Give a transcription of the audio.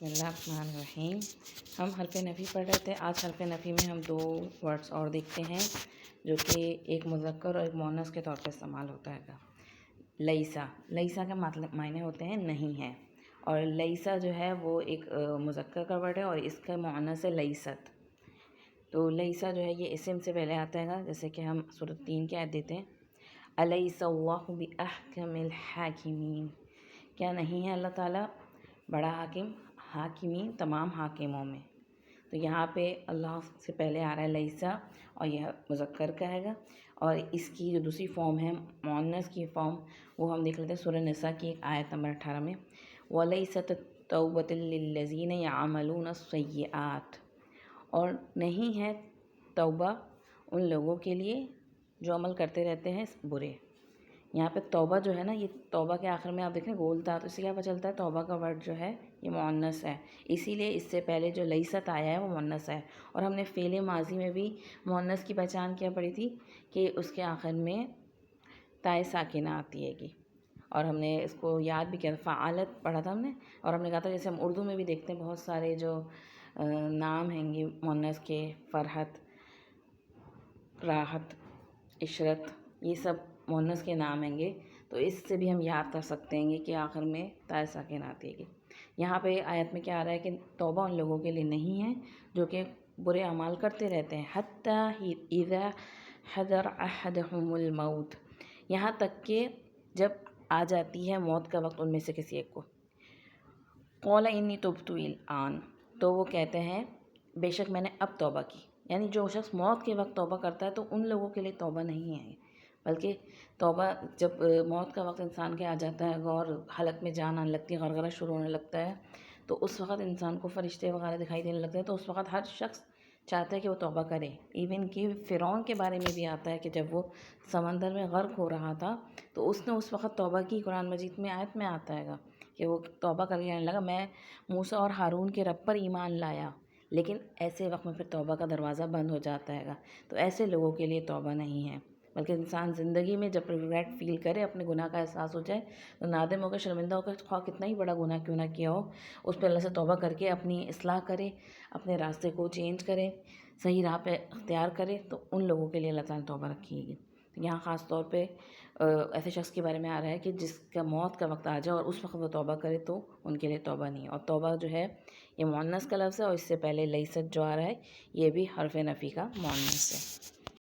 بسم اللہ الرحمن الرحیم۔ ہم حرف نفی پڑھ رہے تھے۔ آج حرف نفی میں ہم دو ورڈز اور دیکھتے ہیں جو کہ ایک مذکر اور ایک مؤنث کے طور پر استعمال ہوتا ہے۔ لیسا، لیسا کا مطلب معنی ہوتے ہیں نہیں ہے، اور لیسا جو ہے وہ ایک مذکر کا ورڈ ہے اور اس کا مؤنث ہے لیست۔ تو لیسا جو ہے یہ اسم سے پہلے آتا ہے، جیسے کہ ہم سورۃ 3 کی آیت دیتے ہیں، الیس اللہ بأحکم الحاکمین، کیا نہیں ہے اللہ تعالیٰ بڑا حاکم، حاکمین تمام حاکموں میں۔ تو یہاں پہ اللہ سے پہلے آ رہا ہے لیسا، اور یہ مذکر کا ہے گا، اور اس کی جو دوسری فارم ہے مؤنث کی فارم وہ ہم دیکھ لیتے ہیں سورہ نساء کی ایک آیت نمبر 18 میں، وَلَيْسَتِ التَّوْبَةُ لِلَّذِينَ يَعْمَلُونَ السَّيِّئَاتِ، اور نہیں ہے توبہ ان لوگوں کے لیے جو عمل کرتے رہتے ہیں برے۔ یہاں پہ توبہ جو ہے نا، یہ توبہ کے آخر میں آپ دیکھیں گول تھا، تو اس سے کیا پتہ چلتا ہے توبہ کا ورڈ جو ہے یہ مؤنث ہے، اسی لیے اس سے پہلے جو لیست آیا ہے وہ مؤنث ہے۔ اور ہم نے فعل ماضی میں بھی مؤنث کی پہچان کیا پڑھی تھی کہ اس کے آخر میں تائے ساکنہ آتی ہے گی، اور ہم نے اس کو یاد بھی کیا، فعالت پڑھا تھا ہم نے، اور ہم نے کہا تھا جیسے ہم اردو میں بھی دیکھتے ہیں بہت سارے جو نام ہیں گے مؤنث کے، فرحت، راحت، عشرت، یہ سب مؤنث کے نام ہیں گے، تو اس سے بھی ہم یاد کر سکتے ہیں کہ آخر میں تائے ساکن آتی ہے۔ یہاں پہ آیت میں کیا آ رہا ہے کہ توبہ ان لوگوں کے لیے نہیں ہے جو کہ برے اعمال کرتے رہتے ہیں، حتی اذا حضر احدہم الموت، یہاں تک کہ جب آ جاتی ہے موت کا وقت ان میں سے کسی ایک کو، قال انی تبت الآن، تو وہ کہتے ہیں بے شک میں نے اب توبہ کی، یعنی جو شخص موت کے وقت توبہ کرتا ہے تو ان لوگوں کے لیے توبہ نہیں ہے، بلکہ توبہ جب موت کا وقت انسان کے آ جاتا ہے اور حلق میں جان آنے لگتی ہے، غرغرہ شروع ہونے لگتا ہے، تو اس وقت انسان کو فرشتے وغیرہ دکھائی دینے لگتے ہیں، تو اس وقت ہر شخص چاہتا ہے کہ وہ توبہ کرے۔ ایون کہ فرعون کے بارے میں بھی آتا ہے کہ جب وہ سمندر میں غرق ہو رہا تھا تو اس نے اس وقت توبہ کی، قرآن مجید میں آیت میں آتا ہے کہ وہ توبہ کر کے کہنے لگا میں موسیٰ اور ہارون کے رب پر ایمان لایا، لیکن ایسے وقت میں پھر توبہ کا دروازہ بند ہو جاتا ہے۔ تو ایسے لوگوں کے لیے توبہ نہیں ہے، بلکہ انسان زندگی میں جب ریگریٹ فیل کرے، اپنے گناہ کا احساس ہو جائے تو نادم ہو کر، شرمندہ ہو کر، خواہ کتنا ہی بڑا گناہ کیوں نہ کیا ہو، اس پہ اللہ سے توبہ کر کے اپنی اصلاح کرے، اپنے راستے کو چینج کرے، صحیح راہ پہ اختیار کرے، تو ان لوگوں کے لیے اللہ تعالیٰ نے توبہ رکھی ہے۔ یہاں خاص طور پہ ایسے شخص کے بارے میں آ رہا ہے کہ جس کا موت کا وقت آ جائے اور اس وقت وہ توبہ کرے تو ان کے لیے توبہ نہیں ہے۔ اور توبہ جو ہے یہ مؤنث کا لفظ ہے، اور اس سے پہلے لیست جو آ رہا ہے یہ بھی حرف نفی کا مؤنث ہے۔